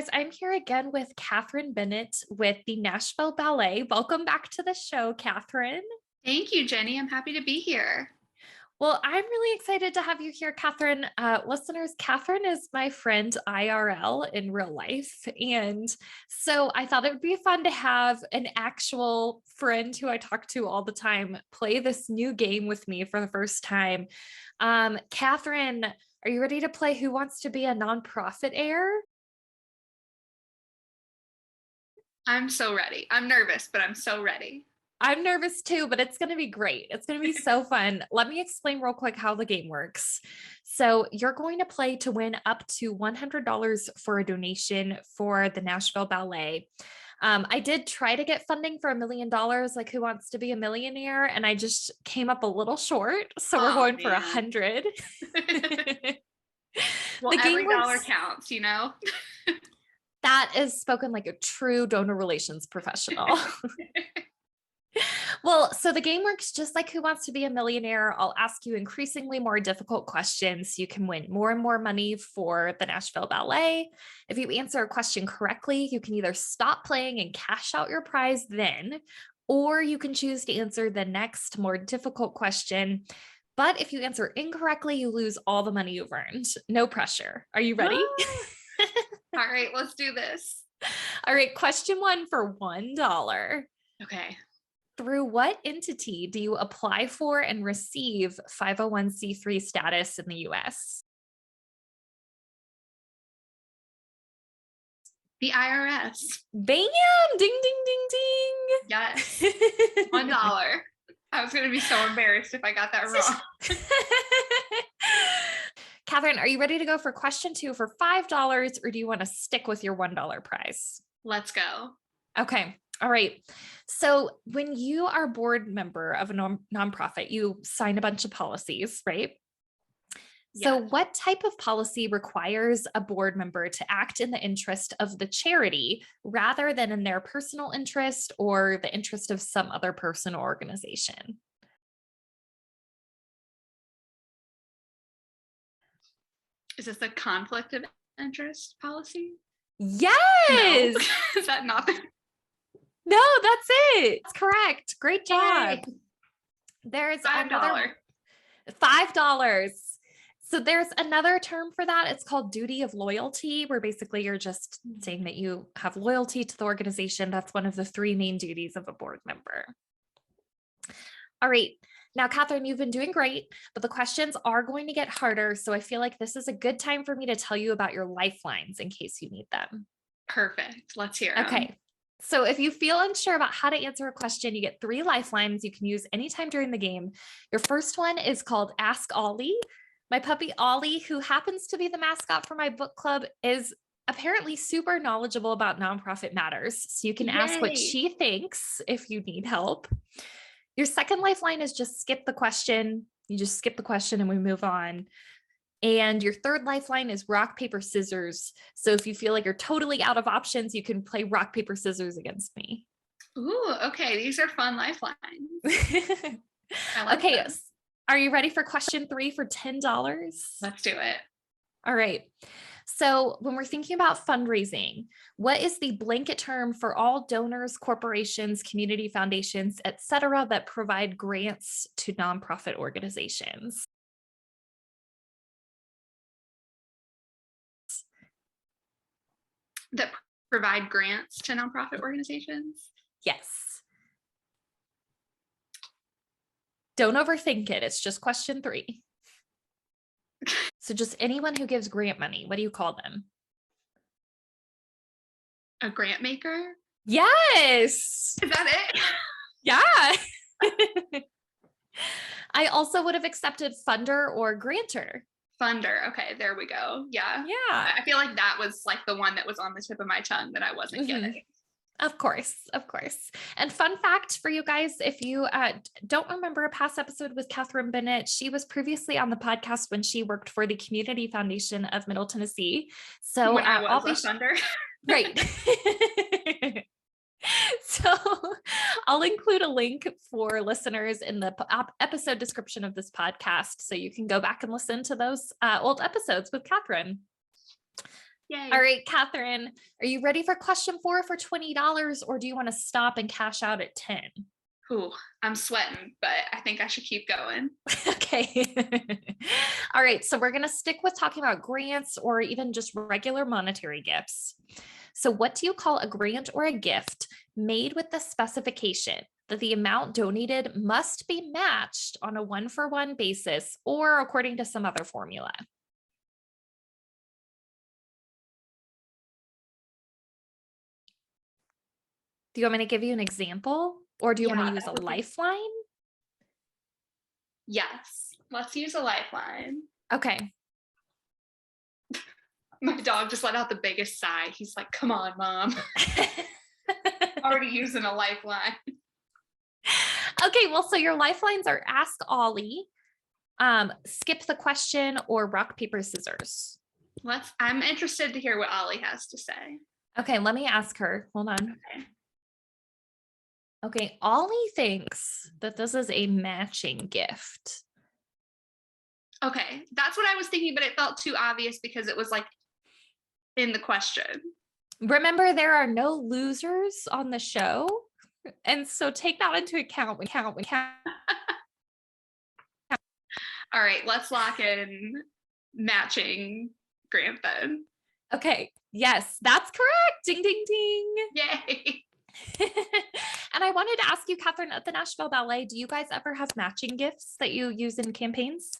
guys, I'm here again with Kathryn Bennett with the Nashville Ballet. Welcome back to the show, Kathryn. Thank you, Jenny. I'm happy to be here. Well, I'm really excited to have you here, Kathryn. Listeners, Kathryn is my friend IRL in real life. And so I thought it would be fun to have an actual friend who I talk to all the time play this new game with me for the first time. Kathryn, are you ready to play Who Wants to Be a Nonprofitaire? I'm so ready. I'm nervous, but I'm so ready. I'm nervous too, but it's going to be great. It's going to be so fun. Let me explain real quick how the game works. So you're going to play to win up to $100 for a donation for the Nashville Ballet. I did try to get funding for $1 million, like Who Wants to Be a Millionaire, and I just came up a little short. So we're going for 100. Well, every dollar counts, you know? That is spoken like a true donor relations professional. Well, so the game works just like Who Wants to Be a Millionaire. I'll ask you increasingly more difficult questions. You can win more and more money for the Nashville Ballet. If you answer a question correctly, you can either stop playing and cash out your prize then, or you can choose to answer the next more difficult question. But if you answer incorrectly, you lose all the money you've earned. No pressure. Are you ready? All right, let's do this. All right, question one for $1. Okay. Through what entity do you apply for and receive 501c3 status in the US? The IRS. Bam! Ding, ding, ding, ding. Yes. $1. I was going to be so embarrassed if I got that wrong. Kathryn, are you ready to go for question two for $5, or do you want to stick with your $1 prize? Let's go. Okay. All right. So when you are a board member of a nonprofit, you sign a bunch of policies, right? So what type of policy requires a board member to act in the interest of the charity rather than in their personal interest or the interest of some other person or organization? Is this a conflict of interest policy? Yes. No. Is that not the... No, that's it. It's correct. Great job. Yay. There's $5. $5. So there's another term for that. It's called duty of loyalty, where basically you're just saying that you have loyalty to the organization. That's one of the three main duties of a board member. All right. Now, Kathryn, you've been doing great, but the questions are going to get harder. So I feel like this is a good time for me to tell you about your lifelines in case you need them. Perfect. Let's hear them. Okay. So if you feel unsure about how to answer a question, you get 3 lifelines you can use anytime during the game. Your first one is called Ask Ollie. My puppy Ollie, who happens to be the mascot for my book club, is apparently super knowledgeable about nonprofit matters. So you can ask what she thinks if you need help. Your second lifeline is just skip the question. You just skip the question and we move on. And your third lifeline is rock, paper, scissors. So if you feel like you're totally out of options, you can play rock, paper, scissors against me. Ooh, okay. These are fun lifelines. Okay. Them. Are you ready for question 3 for $10? Let's do it. All right. So when we're thinking about fundraising, what is the blanket term for all donors, corporations, community foundations, et cetera, that provide grants to nonprofit organizations? That provide grants to nonprofit organizations? Yes. Don't overthink it. It's just question 3. So just anyone who gives grant money, what do you call them? A grant maker? Yes. Is that it? Yeah. I also would have accepted funder or grantor. Funder. Okay, there we go. Yeah. Yeah. I feel like that was like the one that was on the tip of my tongue that I wasn't getting. Of course, of course. And fun fact for you guys, if you don't remember a past episode with Kathryn Bennett, she was previously on the podcast when she worked for the Community Foundation of Middle Tennessee. So when I was a funder. Right. So I'll include a link for listeners in the episode description of this podcast, so you can go back and listen to those old episodes with Kathryn. Yay. All right, Kathryn, are you ready for question 4 for $20, or do you want to stop and cash out at 10? Ooh, I'm sweating, but I think I should keep going. Okay. All right. So we're going to stick with talking about grants or even just regular monetary gifts. So what do you call a grant or a gift made with the specification that the amount donated must be matched on a 1-for-1 basis or according to some other formula? Do you want me to give you an example, or do you want to use a lifeline? Yes, let's use a lifeline. Okay. My dog just let out the biggest sigh. He's like, come on, Mom. Already using a lifeline. Okay, well, so your lifelines are Ask Ollie, Skip the Question, or Rock, Paper, Scissors. I'm interested to hear what Ollie has to say. Okay, let me ask her. Hold on. Okay, Ollie thinks that this is a matching gift. Okay, that's what I was thinking, but it felt too obvious because it was like in the question. Remember, there are no losers on the show. And so take that into account. All right, let's lock in matching grant then. Okay, yes, that's correct. Ding, ding, ding. Yay. And I wanted to ask you, Kathryn, at the Nashville Ballet, do you guys ever have matching gifts that you use in campaigns?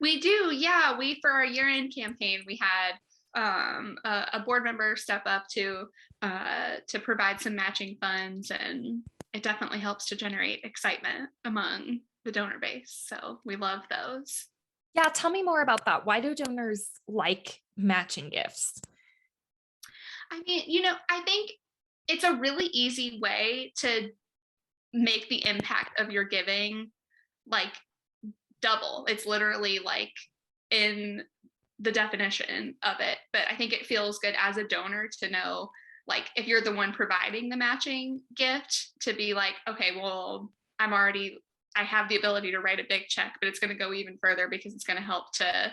We do, yeah. For our year-end campaign, we had a board member step up to provide some matching funds, and it definitely helps to generate excitement among the donor base. So we love those. Yeah, tell me more about that. Why do donors like matching gifts? I mean, I think it's a really easy way to make the impact of your giving like double. It's literally like in the definition of it, but I think it feels good as a donor to know, like, if you're the one providing the matching gift, to be like, okay, well, I have the ability to write a big check, but it's going to go even further because it's going to help to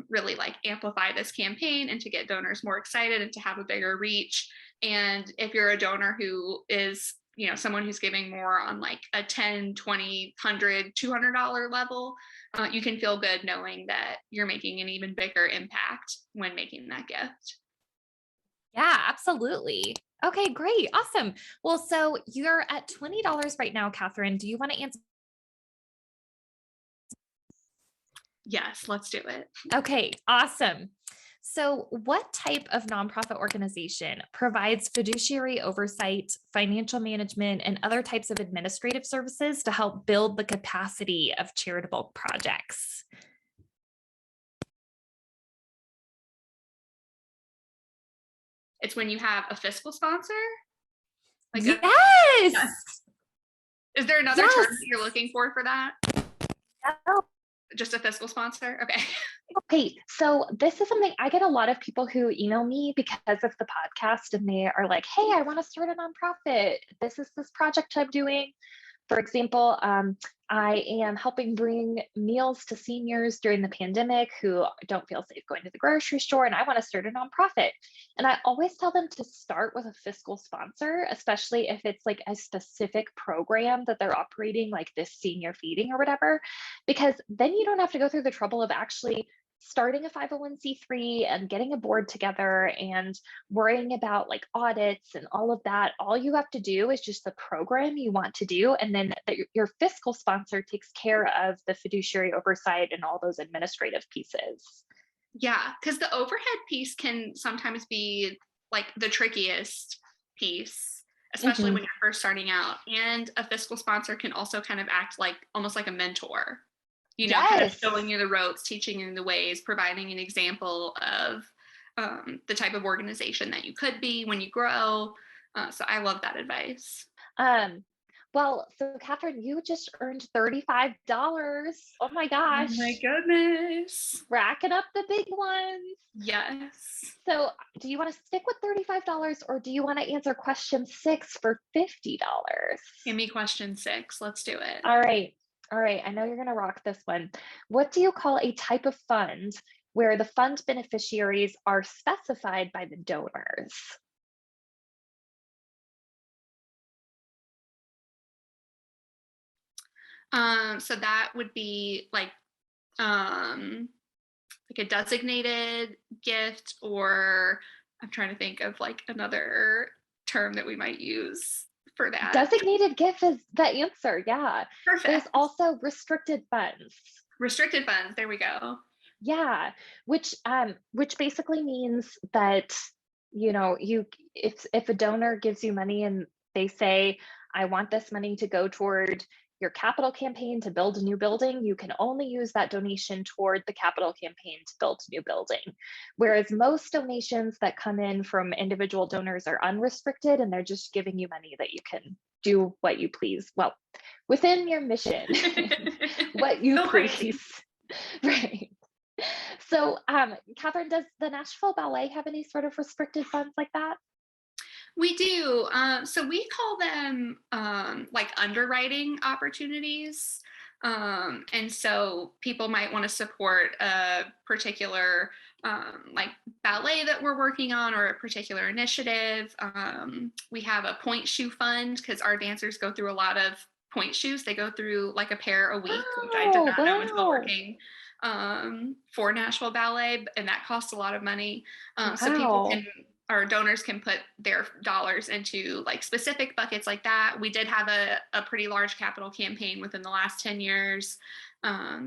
really like amplify this campaign and to get donors more excited and to have a bigger reach. And if you're a donor who is, someone who's giving more on like a $10, $20, $100, $200 level, you can feel good knowing that you're making an even bigger impact when making that gift. Yeah, absolutely. Okay, great. Awesome. Well, so you're at $20 right now, Kathryn. Do you want to answer? Yes, let's do it. Okay, awesome. So what type of nonprofit organization provides fiduciary oversight, financial management, and other types of administrative services to help build the capacity of charitable projects? It's when you have a fiscal sponsor? Like yes! Yes. Is there another term that you're looking for that? No. Just a fiscal sponsor? Okay. Okay, so this is something I get a lot of people who email me because of the podcast, and they are like, hey, I want to start a nonprofit. This is this project I'm doing. For example, I am helping bring meals to seniors during the pandemic who don't feel safe going to the grocery store, and I want to start a nonprofit. And I always tell them to start with a fiscal sponsor, especially if it's like a specific program that they're operating, like this senior feeding or whatever, because then you don't have to go through the trouble of actually starting a 501c3 and getting a board together and worrying about like audits and all of that. All you have to do is just the program you want to do. And then your fiscal sponsor takes care of the fiduciary oversight and all those administrative pieces. Yeah, because the overhead piece can sometimes be like the trickiest piece, especially when you're first starting out. And a fiscal sponsor can also kind of act like almost like a mentor. Kind of showing you the ropes, teaching you the ways, providing an example of the type of organization that you could be when you grow. So I love that advice. Well, so Kathryn, you just earned $35. Oh my gosh. Oh my goodness. Racking up the big ones. Yes. So do you want to stick with $35 or do you want to answer question 6 for $50? Give me question 6. Let's do it. All right. I know you're going to rock this one. What do you call a type of fund where the fund beneficiaries are specified by the donors? So that would be like a designated gift, or I'm trying to think of like another term that we might use for that. Designated gift is the answer. Yeah. Perfect. There's also restricted funds. Restricted funds. There we go. Yeah, which basically means that, if a donor gives you money and they say, I want this money to go toward your capital campaign to build a new building, you can only use that donation toward the capital campaign to build a new building. Whereas most donations that come in from individual donors are unrestricted, and they're just giving you money that you can do what you please. Well, within your mission, what you please. Right. So, Kathryn, does the Nashville Ballet have any sort of restricted funds like that? We do. So we call them like underwriting opportunities. And so people might want to support a particular like ballet that we're working on, or a particular initiative. We have a point shoe fund because our dancers go through a lot of point shoes. They go through like a pair a week, which I did not know until working for Nashville Ballet, and that costs a lot of money. So people can, our donors can put their dollars into like specific buckets like that. We did have a pretty large capital campaign within the last 10 years.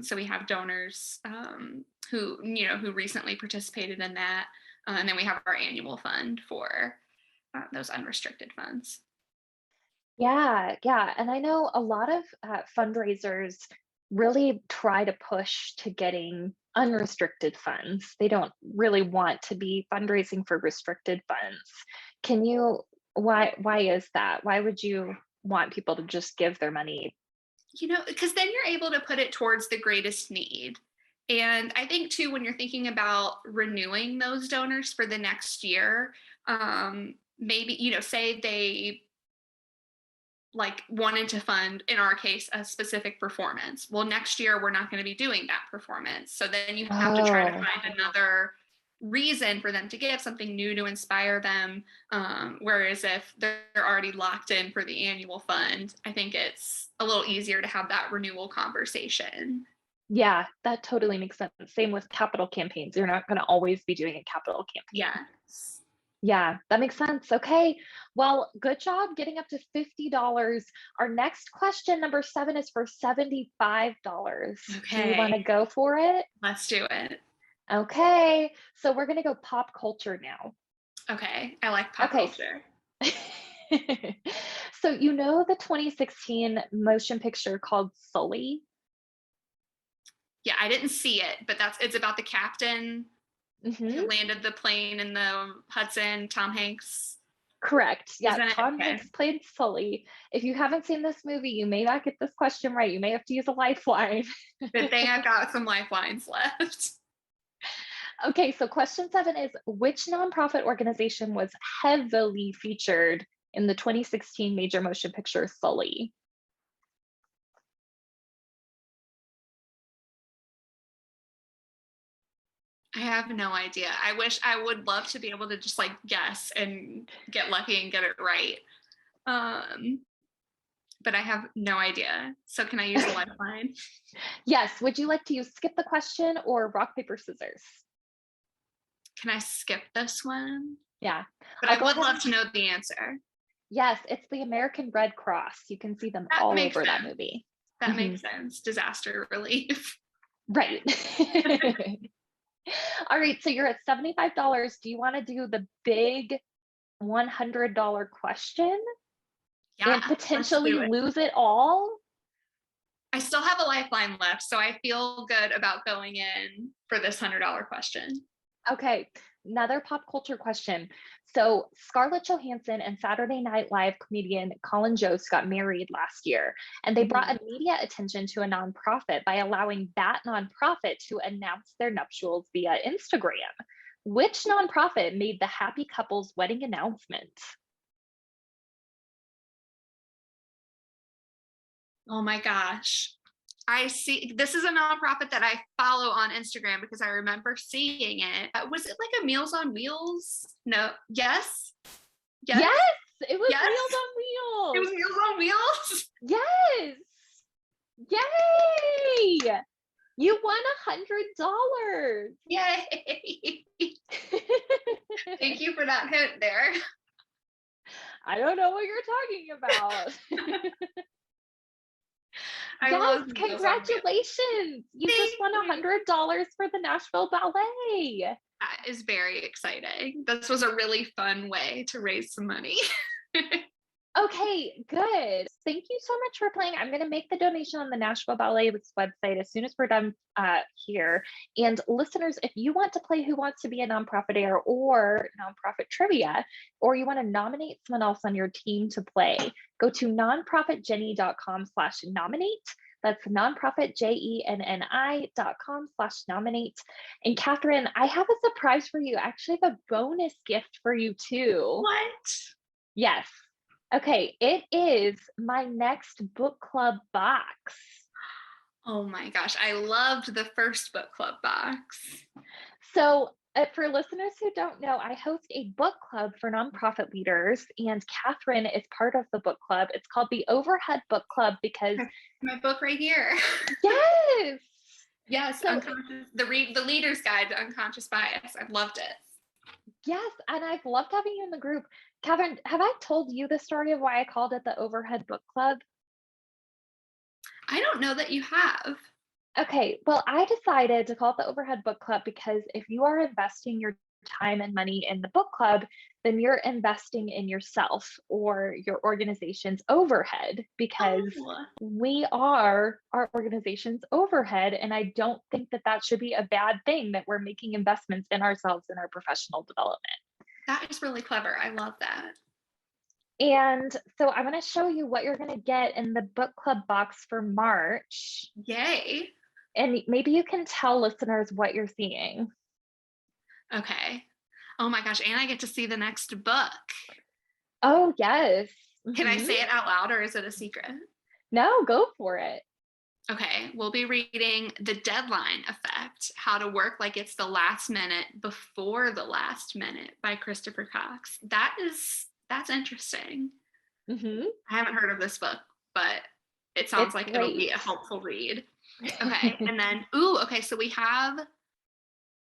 So we have donors who recently participated in that. And then we have our annual fund for those unrestricted funds. Yeah. And I know a lot of fundraisers really try to push to getting unrestricted funds. They don't really want to be fundraising for restricted funds. Why is that? Why would you want people to just give their money? Because then you're able to put it towards the greatest need. And I think too, when you're thinking about renewing those donors for the next year, maybe, say they like wanted to fund, in our case, a specific performance. Well, next year we're not going to be doing that performance. So then you have to try to find another reason for them to give, something new to inspire them. Whereas if they're already locked in for the annual fund, I think it's a little easier to have that renewal conversation. Yeah, that totally makes sense. Same with capital campaigns. You're not going to always be doing a capital campaign. Yes. Yeah, that makes sense. Okay. Well, good job getting up to $50. Our next question, number 7, is for $75. Okay. Do you want to go for it? Let's do it. Okay. So we're going to go pop culture now. Okay. I like pop culture. So the 2016 motion picture called Sully? Yeah, I didn't see it, but it's about the captain who landed the plane in the Hudson, Tom Hanks. Correct. Yeah, Tom Hanks played Sully. If you haven't seen this movie, you may not get this question right. You may have to use a lifeline. Good thing I've got some lifelines left. Okay, so question 7 is, which nonprofit organization was heavily featured in the 2016 major motion picture Sully? I have no idea. I would love to be able to just like guess and get lucky and get it right. But I have no idea. So can I use a lifeline? Yes. Would you like to use skip the question or rock, paper, scissors? Can I skip this one? Yeah. But I would love to know the answer. Yes, it's the American Red Cross. You can see them all over that movie. That makes sense. Disaster relief. Right. All right, so you're at $75. Do you want to do the big $100 question? Yeah. And potentially lose it all? I still have a lifeline left, so I feel good about going in for this $100 question. Okay, another pop culture question. So Scarlett Johansson and Saturday Night Live comedian Colin Jost got married last year, and they brought immediate attention to a nonprofit by allowing that nonprofit to announce their nuptials via Instagram. Which nonprofit made the happy couple's wedding announcement? Oh my gosh. I see this is a nonprofit that I follow on Instagram because I remember seeing it. Was it like a Meals on Wheels? No. Yes. Yes, it was Yes. Meals on Wheels. It was Meals on Wheels. Yes. Yay! You won $100. Yay. Thank you for that hint there. I don't know what you're talking about. Yes, congratulations. You just won $100 for the Nashville Ballet. That is very exciting. This was a really fun way to raise some money. Okay, good. Thank you so much for playing. I'm going to make the donation on the Nashville Ballet's website as soon as we're done here. And listeners, if you want to play Who Wants to Be a Nonprofitaire or Nonprofit Trivia, or you want to nominate someone else on your team to play, go to nonprofitjenny.com/nominate. That's nonprofitjenni.com/nominate. And Kathryn, I have a surprise for you. I actually have a bonus gift for you too. What? Yes. Okay, it is my next book club box. Oh my gosh, I loved the first book club box. So for listeners who don't know, I host a book club for nonprofit leaders, and Kathryn is part of the book club. It's called the Overhead Book Club because my book right here. Yes. Yes, so, the Leader's Guide to Unconscious Bias. I've loved it. Yes, and I've loved having you in the group. Kathryn, have I told you the story of why I called it the Overhead Book Club? I don't know that you have. Okay, well, I decided to call it the Overhead Book Club because if you are investing your time and money in the book club, then you're investing in yourself or your organization's overhead because we are our organization's overhead. And I don't think that that should be a bad thing that we're making investments in ourselves and our professional development. That is really clever. I love that. And so I'm going to show you what you're going to get in the book club box for March. Yay. And maybe you can tell listeners what you're seeing. Okay. Oh my gosh. And I get to see the next book. Oh, yes. Can I say it out loud or is it a secret? No, go for it. Okay. We'll be reading The Deadline Effect, How to Work Like It's the Last Minute Before the Last Minute by Christopher Cox. That's interesting. I haven't heard of this book, but it sounds like it'll be a helpful read. Okay. And then, okay. So we have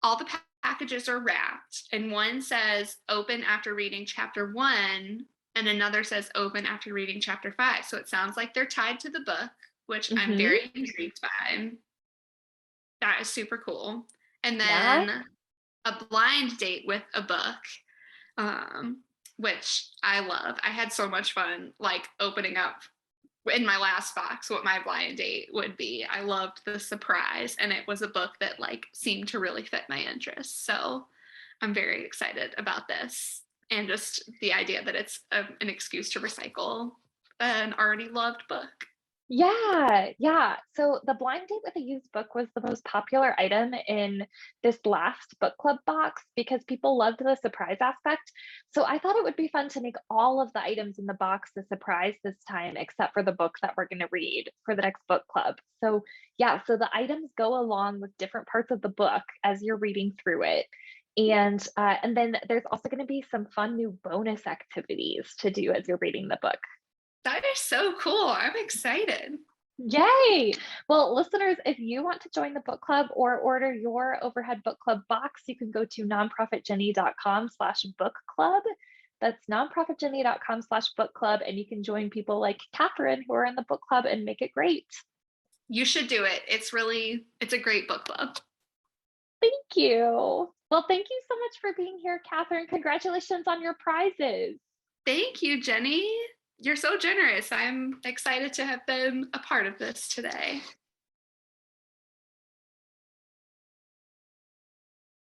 all the packages are wrapped and one says open after reading chapter 1 and another says open after reading chapter 5. So it sounds like they're tied to the book, which I'm very intrigued by. That is super cool. And then a blind date with a book, which I love. I had so much fun like opening up in my last box what my blind date would be. I loved the surprise and it was a book that like seemed to really fit my interests. So I'm very excited about this and just the idea that it's an excuse to recycle an already loved book. Yeah. So the blind date with a used book was the most popular item in this last book club box because people loved the surprise aspect. So I thought it would be fun to make all of the items in the box the surprise this time, except for the book that we're going to read for the next book club. So so the items go along with different parts of the book as you're reading through it. And then there's also going to be some fun new bonus activities to do as you're reading the book. That is so cool. I'm excited. Yay! Well, listeners, if you want to join the book club or order your Overhead Book Club box, you can go to nonprofitjenny.com/book club. That's nonprofitjenny.com/book club. And you can join people like Kathryn who are in the book club and make it great. You should do it. It's a great book club. Thank you. Well, thank you so much for being here, Kathryn. Congratulations on your prizes. Thank you, Jenny. You're so generous. I'm excited to have been a part of this today.